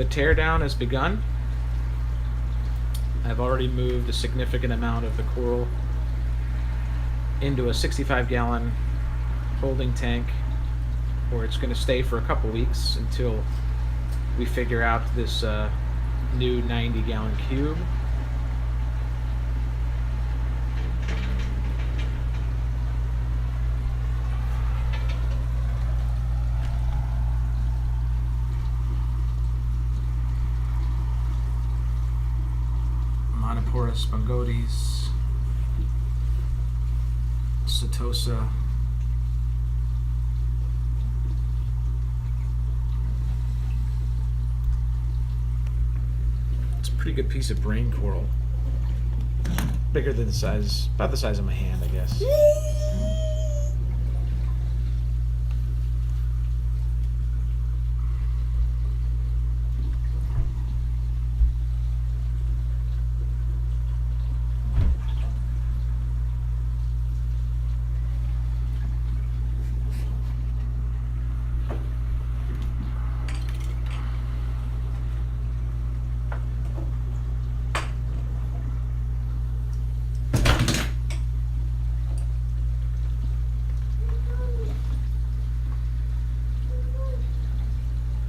The teardown has begun. I've already moved a significant amount of the coral into a 65-gallon holding tank where it's going to stay for a couple weeks until we figure out this new 90-gallon cube. Monoporous spongotes, Setosa, it's a pretty good piece of brain coral. Bigger than the size, about the size of my hand, I guess.